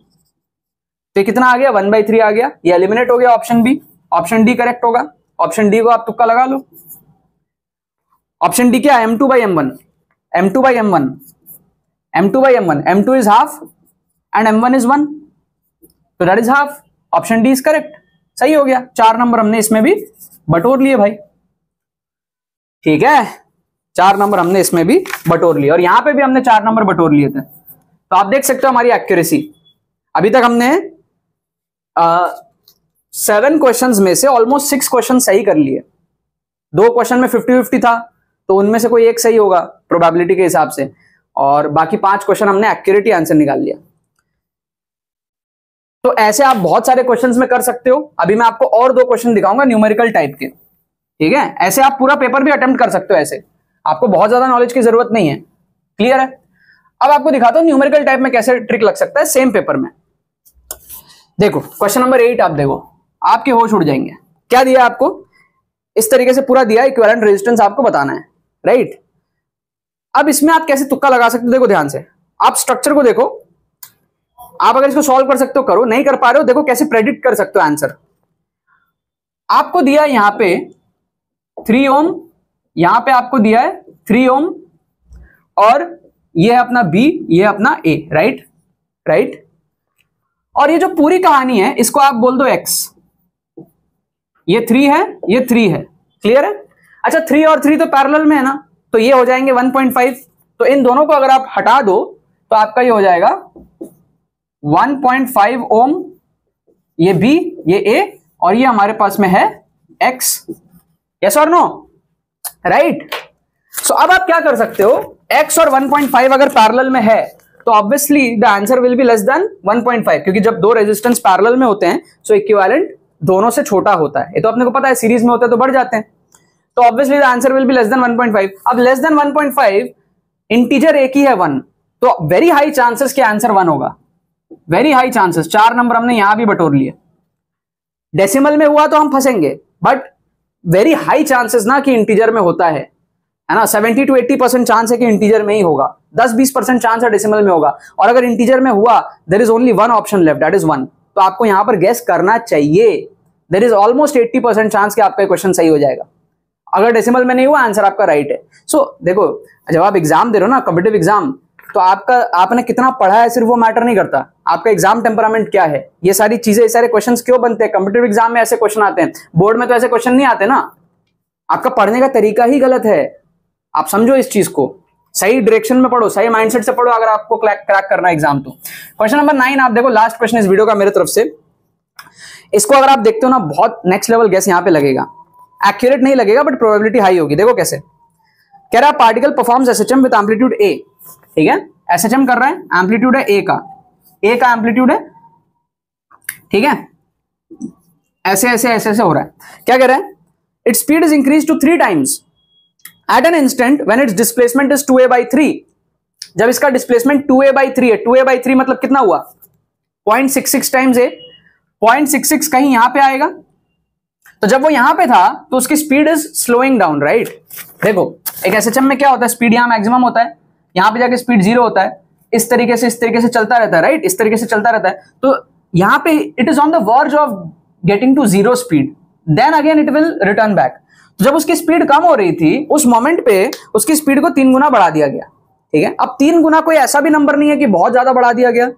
तो कितना आ गया 1/3 आ गया, ये एलिमिनेट हो गया option B. Option D correct होगा, ऑप्शन डी को आप तुक्का लगा लो। ऑप्शन डी क्या है, m2/m1, m2/m1, m2/m1, m2 is half and m1 is 1, तो that is half, option D is correct, सही हो गया। 4 नंबर हमने इसमें भी बटोर लिए भाई, ठीक है, 4 नंबर हमने इसमें भी बटोर लिए और यहां पे भी हमने 4 नंबर बटोर लिए थे। तो आप देख सकते हो हमारी एक्यूरेसी, अभी तक हमने 7 क्वेश्चंस में से ऑलमोस्ट 6 क्वेश्चन सही कर लिए। 2 क्वेश्चन में 50-50 था, तो उनमें से कोई एक सही होगा प्रोबेबिलिटी के हिसाब से, और बाकी 5 क्वेश्चन हमने एक्यूरेट आंसर निकाल लिया। तो ऐसे आप बहुत सारे क्वेश्चंस में कर सकते हो। अभी मैं आपको और 2 क्वेश्चन दिखाऊंगा न्यूमेरिकल टाइप के, ठीक है। ऐसे आप पूरा पेपर भी अटेम्प्ट कर सकते हो, ऐसे आपको बहुत ज्यादा नॉलेज की जरूरत नहीं है, क्लियर है। अब आपको दिखाता हूं न्यूमेरिकल टाइप में कैसे ट्रिक लग सकता है सेम पेपर में। देखो क्वेश्चन नंबर 8 आप देखो, आपके होश उड़ जाएंगे। क्या दिया आपको, इस तरीके से पूरा दिया, इक्विवेलेंट रेजिस्टेंस आपको बताना है, राइट। अब इसमें आप कैसे तुक्का लगा सकते हो, देखो ध्यान से, आप स्ट्रक्चर को देखो, आप अगर इसको सॉल्व कर सकते हो करो, नहीं कर पा रहे हो देखो कैसे प्रेडिक्ट कर सकते हो आंसर। आपको दिया है यहां पे 3 ओम, यहां पे आपको दिया है 3 ओम, और ये है अपना बी, ये है अपना ए, राइट राइट। और ये जो पूरी कहानी है इसको आप बोल दो एक्स, ये 3 है, ये 3 है, क्लियर है। अच्छा 3 और 3 तो पैरेलल में है ना, तो ये हो जाएंगे 1.5, तो इन दोनों को अगर आप हटा दो तो आपका ये हो जाएगा 1.5 ओम, ये बी, ये ए, और ये हमारे पास में है एक्स, यस और नो, राइट। सो अब आप क्या कर सकते हो, x और 1.5 अगर पैरेलल में है तो obviously the answer will be less then 1.5, क्योंकि जब दो रेजिस्टेंस पैरेलल में होते हैं सो इक्विवेलेंट दोनों से छोटा होता है, ये तो अपने को पता है, सीरीज में होता है तो बढ़ जाते हैं, तो obviously the answer will be less then 1.5। अब लेस देन 1.5 इंटीजर एक ही है 1, तो वेरी हाई चांसेस कि आंसर 1 होगा, वेरी हाई चांसेस। 4 नंबर हमने यहां भी बटोर लिए, डेसिमल में हुआ तो हम फंसेंगे, बट वेरी हाई चांसेस ना कि इंटीजर में होता है ना, 70 to 80% चांस है कि इंटीजर में ही होगा, 10-20% चांस है डेसिमल में होगा, और अगर इंटीजर में हुआ there is only one option left, that is 1, तो आपको यहां पर गेस करना चाहिए, देयर इज ऑलमोस्ट 80% चांस कि आपका क्वेश्चन सही हो जाएगा। अगर डेसिमल में नहीं हुआ आंसर आपका राइट है। सो देखो जब आप एग्जाम दे रहे हो ना, कॉम्पिटिटिव एग्जाम, तो आपने कितना पढ़ा है सिर्फ वो मैटर नहीं करता, आपका एग्जाम टेम्परामेंट क्या है, ये सारी चीजें, ये सारे क्वेश्चंस क्यों बनते हैं, कॉम्पिटिटिव एग्जाम में ऐसे क्वेश्चन आते हैं, बोर्ड में तो ऐसे क्वेश्चन नहीं आते ना, आपका पढ़ने का तरीका ही गलत है। आप समझो इस चीज को, सही डायरेक्शन में पढ़ो, सही माइंडसेट से पढ़ो अगर आपको क्रैक करना है एग्जाम। तो क्वेश्चन नंबर 9 आप देखो, लास्ट क्वेश्चन इस वीडियो का मेरे तरफ से, इसको अगर आप देखते हो ना बहुत नेक्स्ट लेवल गैस यहां पे लगेगा, एक्यूरेट नहीं लगेगा बट प्रोबेबिलिटी हाई होगी। देखो कैसे कह रहा है, particle performs SHM with amplitude A, ठीक है, एसएचएम कर रहा है, एम्पलीट्यूड है ए का एम्पलीट्यूड है, ठीक है, ऐसे ऐसे ऐसे ऐसे हो रहा है। क्या कह रहा है, it's speed is increase to 3 times at an instant when it's displacement is 2a/3। जब इसका डिस्प्लेसमेंट 2a/3 है, 2a/3 मतलब कितना हुआ, 0.66 टाइम्स ए, 0.66 कहीं यहां पे आएगा, तो जब वो यहां पे था तो उसकी speed is slowing down, right. देखो एक एसएचएम में क्या होता है, स्पीड यहां मैक्सिमम होता है, यहां पे जाके स्पीड 0 होता है, इस तरीके से चलता रहता है, राइट, इस तरीके से चलता रहता है, तो यहां पे it is on the verge of getting to 0 speed, then again it will return back. तो जब उसकी स्पीड कम हो रही थी उस मोमेंट पे उसकी स्पीड को 3 गुना बढ़ा दिया गया, ठीक है। अब 3 गुना कोई ऐसा भी नंबर नहीं है कि बहुत ज्यादा बढ़ा दिया गया,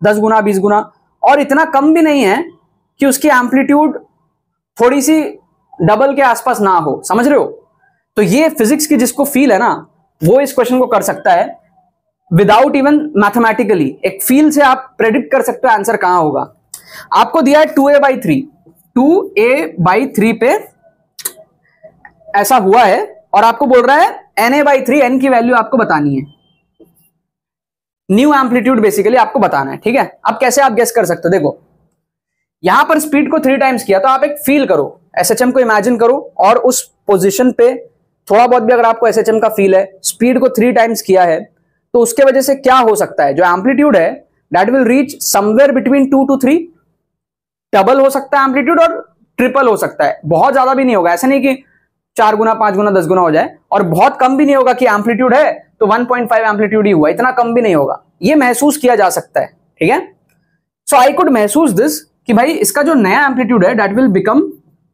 10 गुना 20 गुना, और इतना कम भी नहीं है कि उसकी एम्पलीट्यूड थोड़ी सी डबल के आसपास ना हो, समझ रहे हो। तो ये फिजिक्स की जिसको फील है ना वो इस क्वेश्चन को कर सकता है विदाउट इवन मैथमेटिकली, एक फील से आप प्रेडिक्ट कर सकते हो आंसर कहां होगा। आपको दिया है 2a/3, 2a/3 पे ऐसा हुआ है, और आपको बोल रहा है na/3, n की वैल्यू आपको बतानी है, न्यू एम्पलीट्यूड बेसिकली आपको बताना है, ठीक है। अब कैसे आप गेस कर सकते हो, देखो यहां पर स्पीड को 3 टाइम्स किया, तो आप एक फील करो, एसएचएम को इमेजिन करो, और उस पोजीशन पे थोड़ा बहुत भी अगर आपको एसएचएम का फील है, स्पीड को 3 टाइम्स किया है, तो उसके वजह से क्या हो सकता है, जो एम्पलीट्यूड है that will reach somewhere between 2 to 3, double हो सकता है एम्पलीट्यूड और ट्रिपल हो सकता है, बहुत ज्यादा भी नहीं होगा, ऐसा नहीं कि 4 गुना 5 गुना 10 गुना हो जाए, और बहुत कम भी नहीं होगा कि एम्पलीट्यूड है तो 1.5 एम्पलीट्यूड ही हुआ, इतना कम भी नहीं होगा, ये महसूस किया जा सकता है, ठीक है। सो आई कुड महसूस दिस कि भाई इसका जो नया एम्पलीट्यूड है दैट विल बिकम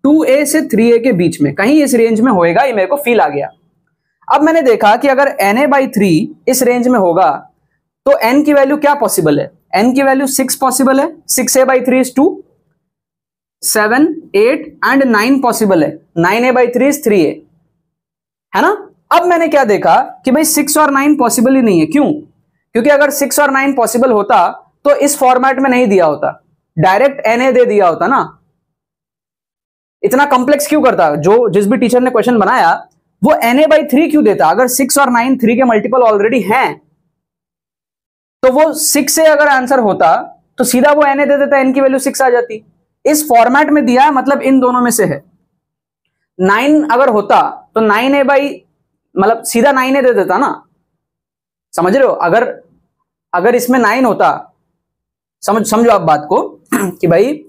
2a से 3a के बीच में कहीं इस रेंज में होएगा, ये मेरे को फील आ गया। अब मैंने देखा कि अगर na/3 इस रेंज में होगा तो n की वैल्यू क्या पॉसिबल है, n की वैल्यू 6 पॉसिबल है, 6a/3 इज 2, 7, 8 एंड 9 पॉसिबल है, 9a/3 इज 3a, है ना। अब मैंने क्या देखा कि भाई 6 और 9 पॉसिबल ही नहीं है, क्यों, क्योंकि अगर 6 और 9 पॉसिबल होता तो इस फॉर्मेट में नहीं दिया होता, डायरेक्ट na दे दिया होता ना, इतना कॉम्प्लेक्स क्यों करता, जो जिस भी टीचर ने क्वेश्चन बनाया वो na/3 क्यों देता, अगर 6 और 9 3 के मल्टीपल ऑलरेडी हैं, तो वो 6 से अगर आंसर होता तो सीधा वो na दे देता, n की वैल्यू 6 आ जाती, इस फॉर्मेट में दिया है मतलब इन दोनों में से है। 9 अगर होता तो 9a मतलब सीधा 9a दे देता ना, समझ रहे हो, अगर इसमें 9 होता, समझो आप बात को कि भाई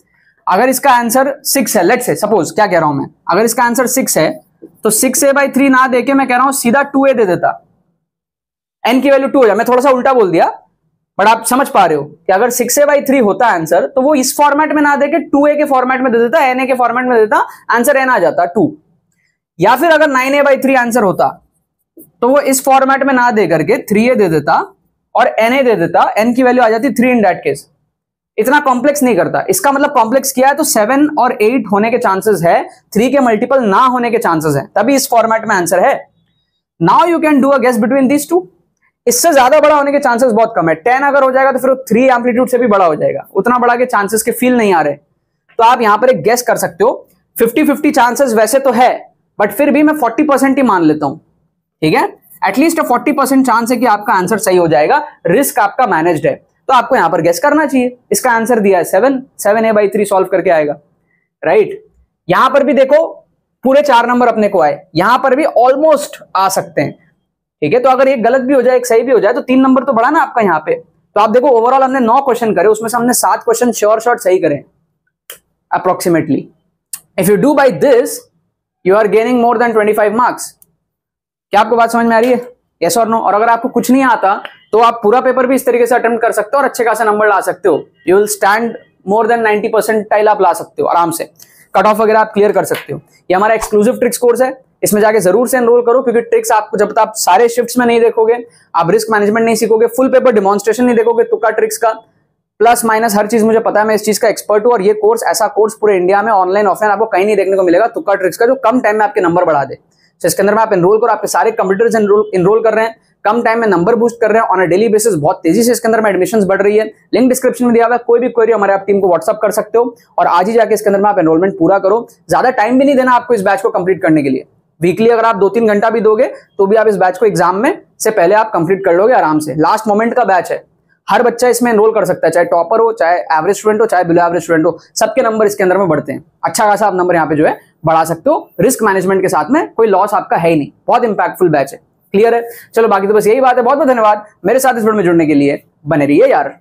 अगर इसका आंसर 6 है, लेट्स से सपोज, क्या कह रहा हूं मैं, अगर इसका आंसर 6 है तो 6a/3 ना देके मैं कह रहा हूं सीधा 2a दे देता, n की वैल्यू 2 हो जाए, मैं थोड़ा सा उल्टा बोल दिया, बट आप समझ पा रहे हो कि अगर 6a/3 होता आंसर तो वो इस फॉर्मेट में ना देके 2a के फॉर्मेट में दे देता, na के फॉर्मेट में दे देता, आंसर n आ जाता 2। या फिर अगर 9a/3 आंसर होता तो वो इस फॉर्मेट में ना दे करके 3a दे देता और na दे देता, n की वैल्यू आ जाती 3 इन दैट केस। इतना कॉम्प्लेक्स नहीं करता। इसका मतलब कॉम्प्लेक्स किया है तो 7 और 8 होने के चांसेस है, 3 के मल्टीपल ना होने के चांसेस है, तभी इस फॉर्मेट में आंसर है। Now you can do a guess between these two. इससे ज्यादा बड़ा होने के चांसेस बहुत कम है। 10 अगर हो जाएगा तो फिर 3 एम्पलीट्यूड से भी बड़ा हो जाएगा, उतना बड़ा के चांसेस के फील नहीं आ रहे। तो आप यहां पर एक गेस कर सकते हो। 50-50 चांसेस वैसे तो है, बट फिर भी मैं 40% ही मान लेता हूं, ठीक है। एटलीस्ट 40% चांस है कि आपका आंसर सही हो जाएगा, रिस्क आपका मैनेज्ड है। तो आपको यहां पर गेस करना चाहिए। इसका आंसर दिया है 7a/3 सॉल्व करके आएगा, राइट। यहां पर भी देखो पूरे 4 नंबर अपने को आए, यहां पर भी ऑलमोस्ट आ सकते हैं, ठीक है। तो अगर एक गलत भी हो जाए एक सही भी हो जाए तो 3 नंबर तो बढ़ा ना आपका यहाँ पे। तो आप देखो ओवरऑल हमने 9 क्वेश्चन करे, उसमें से हमने 7 क्वेश्चन श्योर शॉर्ट सही करे approximately. If you do by this you are gaining more than 25 marks. क्या आपको बात समझ में आ रही है? यस और नो? और अगर आपको कुछ नहीं आता तो आप पूरा पेपर भी इस तरीके से अटेम्प्ट कर सकते हो और अच्छे खासा नंबर ला सकते हो। You will stand more than 90 percentile आप ला सकते हो आराम से, कट ऑफ वगैरह आप क्लियर कर सकते हो। ये हमारा एक्सक्लूसिव ट्रिक्स कोर्स है, इसमें जाके जरूर से एनरोल करो, क्योंकि ट्रिक्स आपको जब तक आप सारे शिफ्ट्स में नहीं देखोगे, आप रिस्क मैनेजमेंट नहीं सीखोगे, फुल पेपर डिमॉन्स्ट्रेशन नहीं देखोगे, तुक्का ट्रिक्स का प्लस माइनस हर चीज मुझे पता है, मैं इस चीज का एक्सपर्ट हूं। और ये कोर्स ऐसा कोर्स पूरे इंडिया में ऑनलाइन ऑफलाइन आपको कहीं नहीं देखने को मिलेगा, तुक्का ट्रिक्स का, जो कम टाइम में आपके नंबर बढ़ा दे। तो इसके अंदर में आप एनरोल करो, आपके सारे कंप्यूटर्स एनरोल कर रहे हैं, कम टाइम में नंबर बूस्ट कर रहे हैं ऑन अ डेली बेसिस। बहुत तेजी से इसके अंदर में एडमिशंस बढ़ रही है। लिंक डिस्क्रिप्शन में दिया हुआ है, कोई भी क्वेरी हमारे आप टीम को व्हाट्सअप कर सकते हो और आज ही जाके इसके अंदर में आप एनरोलमेंट पूरा करो। ज्यादा टाइम भी नहीं देना आपको इस बैच को कंप्लीट करने के लिए। वीकली अगर आप 2-3 घंटा भी दोगे तो भी आप इस बैच को एग्जाम में से पहले आप कंप्लीट कर लोगे आराम से। लास्ट मोमेंट का बैच है, हर बच्चा इसमें एनरोल कर सकता है, चाहे टॉपर हो, चाहे एवरेज स्टूडेंट हो, चाहे बिलो एवरेज स्टूडेंट हो, सबके नंबर इसके अंदर में बढ़ते हैं। अच्छा खासा आप नंबर यहाँ पे जो है बढ़ा सकते हो रिस्क मैनेजमेंट के साथ में, कोई लॉस आपका है ही नहीं। बहुत इंपैक्टफुल बैच है, क्लियर है? चलो बाकी तो बस यही बात है। बहुत बहुत धन्यवाद मेरे साथ इस वीडियो में जुड़ने के लिए, बने रहिए यार।